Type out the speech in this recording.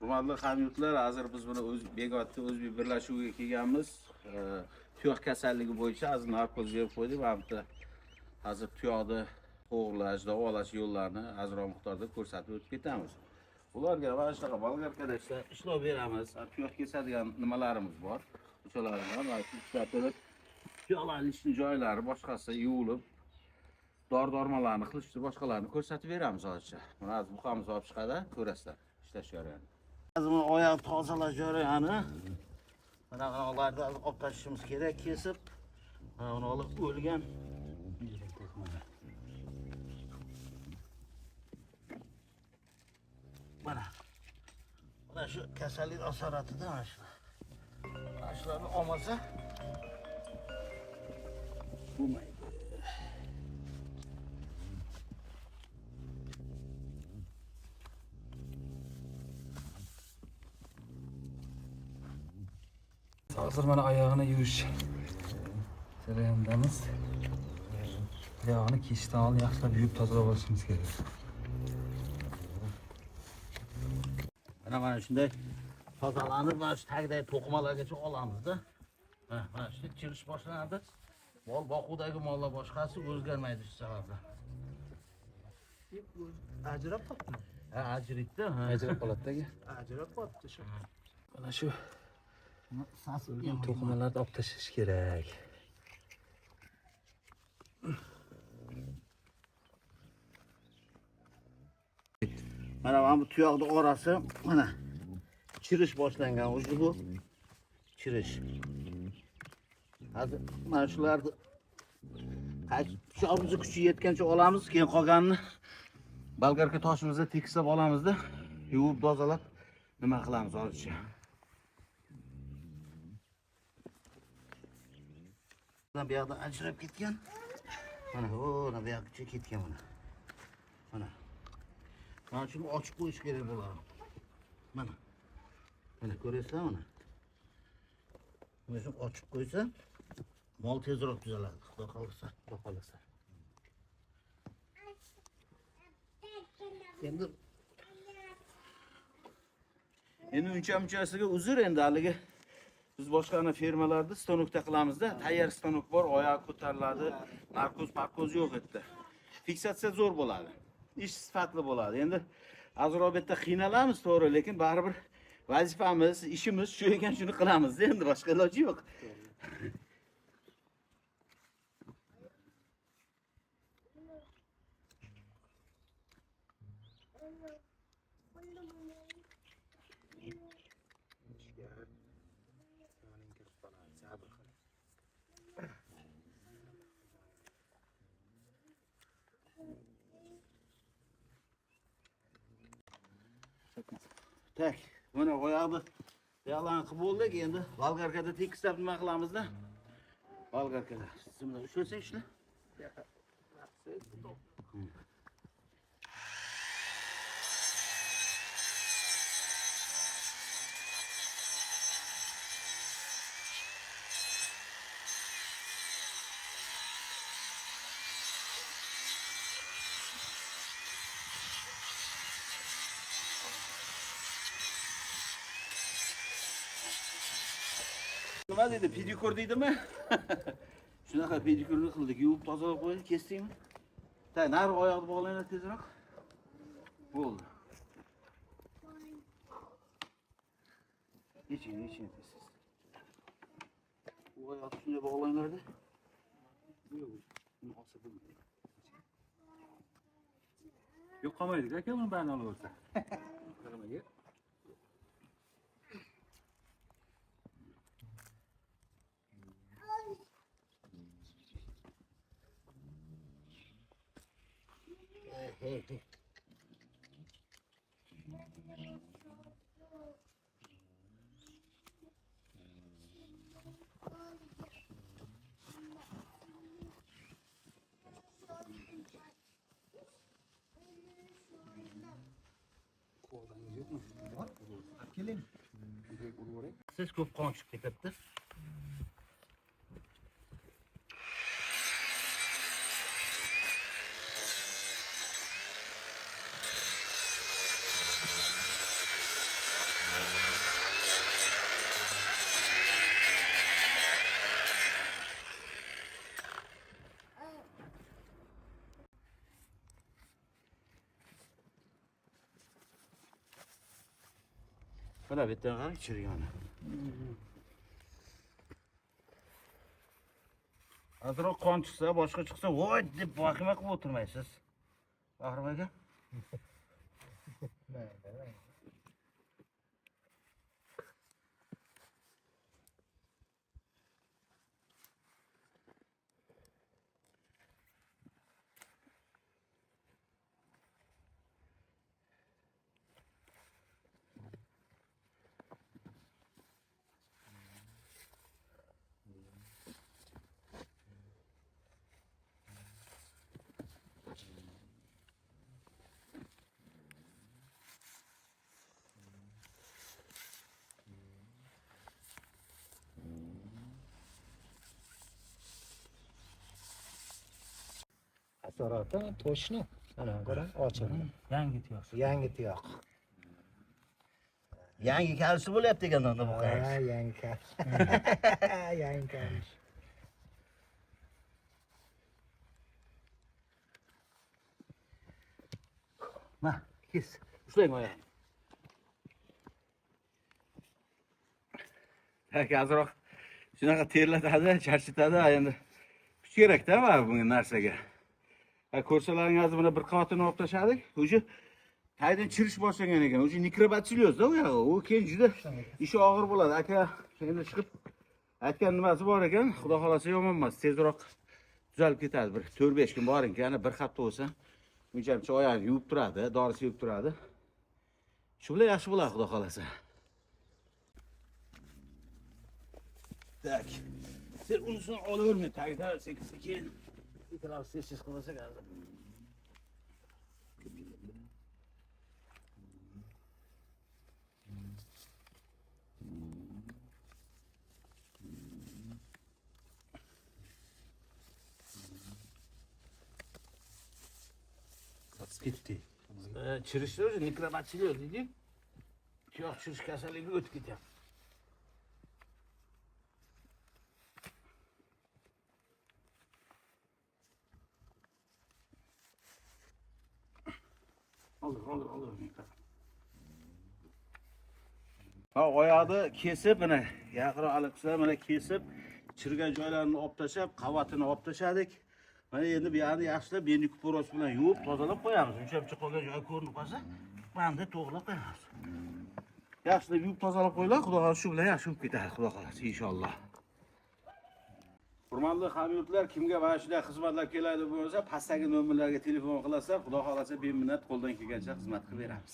Hurmatli hamyurtlar, hozir biz buni Bekotda o'zbek birlashuviga kelganmiz. Tuyoq kasalligi bo'yicha hozir narkoz berib qo'ydik. Hamda hozir tuyoqni qo'g'irlash, davolash yo'llarini ozroq miqdorda ko'rsatib o'tib ketamiz. Ularga mana shunaqa bolgarkada ishlov beramiz. Tuyoq kesadigan nimalarimiz bor. O'shalarni mana shu ishlatib, tuyoqlarning ishni joylari boshqasi yuvilib, dori-dormonlarni qilishni boshqalarni ko'rsatib beramiz hozircha. Mana hozir buqamiz olib chiqadi, ko'rasizlar ishlash jarayonini. Hozir buni oyoq tozalash jarayoni. Mana bularni olib tashlashimiz kerak, kesib. Mana buni olib o'lgan. Mana shu kasallik asoratida mana shu. Mana shularni olmasa bo'lmaydi. Hozir mana oyog'ini yuvish jarayonidamiz. Oyog'ini kesishdan oldin yaxshilab yuvib tozalab olishimiz kerak. Mana shunday tozalanib, mana shu tagidagi to'qimalargacha olamizda. Mana shu chirish boshlanadi. Mol boquvdagi mollar boshqasi o'zgarmaydi shu sababdan. Ajrab qolibdi. Ha, ajritdi. Ajrab qoladidagi. Ajrab qolibdi shu. Mana shu Sas to'qimalarni olib tashlash kerak. Mana bu tuyoqning orasi mana chirish boshlangan o'zi bu chirish. Hozir mana shularni pichoqimizni kuchi yetgancha olamiz, keyin qolganini bolgarka toshimizda tekislab olamizda, yuvib tozalab nima qilamiz hozircha. Bu yoqdan ajrab ketgan. Mana mana bu yoqqa ketgan mana. Mana shuni ochib qo'yish kerak bo'ladi. Mana ko'rasizlar mana. Mana shuni ochib qo'ysa, mol tezroq tuzaladi. Xudo xolasa. Endi uncha-munchasiga uzr endi haligi biz boshqa fermalarda stanokda qilamizda, tayyor stanok bor, oyoq ko'tariladi, narkoz yo'q edi. Fiksatsiya zo'r bo'ladi. Ish sifatli bo'ladi. Endi azroq bu yerda qiynalamiz, to'g'ri, lekin baribir vazifamiz, ishimiz shu ekan, shuni qilamiz. Endi boshqa iloji yo'q. Tak, mana oyoqni yog'larni qilib bo'ldik, endi bolgarkada tekislab nima qilamizda? Bolgarkada. Siz bilan ushlasak shuni. Nima deydi? Pedikur deydimi? Shunaqa pedikurni qildik. Yuvib tozalab qo'ydik, kesdikmi? Tak, nari oyoqni bog'laylar tezroq. Bo'ldi. Yeching tez. Bu oyoqni shunday bog'laylardi. Yo'q qolmaydi aka, buni barini olib olsa. Qaramaga. Hey. Siz ko'p qon chiqib ketadi. Mana bu yerdan qarang chirigani. Azroq qon chiqsa, boshqa chiqsa, voy deb vahima qilib o'tirmaysiz. Bahrim aka. Asorati toshni. Ana qarang, ochadi. Yangi tuyoq. Yangi tuyoq. Yangi kalisi bo'lyapti ekan onda bu Ha, qayish. yangi kal. Yangi kalish. Ma, kes. Ushlang oyog'ini. Azroq shunaqa terlatadi, charchatadi, endi kuch kerak-da mana bunga narsaga. Ko'rsalaringiz buni bir qavatini olib tashladik. O'sha taydan chirish boshlagan ekan. O'sha nikrobatsiliozda u yog'i. U keyin juda ishi og'ir bo'ladi. Aka endi chiqib aytgan nimasi bor ekan, xudo xolasa yomon emas. Tezroq tuzalib ketadi. Bir 4-5 kun boring, yana bir hafta bo'lsa, uncha oyog'ini yuvib turadi, dorisi yuvib turadi. Shu bilan yaxshi bo'ladi, xudo xolasa. Tak. Sen unisini olavermay, tagida sekin-sekin. Ikkalasi sessiz qilmasak hozir. Ketdi. Chirishni o'zi mikrobatsilioz deydi. Tuyoq chirish kasalligi o'tib ketyapti. Olur. Ha, oyoqni kesib, mana yaqinroq olibsizlar, mana kesib, chirgan joylarini olib tashlab, qavatini olib tashladik. Mana endi bu yerni yaxshilab bendi kupuroch bilan yuvib, tozalab qo'yamiz. Uncha qolgan joy ko'rinib qolsa, banda to'g'rilab qo'yamiz. Yaxshilab yuvib tozalab qo'yinglar, xudo xohlasa shu bilan yaxshi yuvib ketadi, xudo xohlasa inshaalloh. Hurmatli hamyurtlar, kimga mana shunday xizmatlar keladi bo'lsa, pastdagi nomerlarga telefon qilasizlar, xudo xohlasa beminnat qo'ldan kelgancha xizmat qilib beramiz.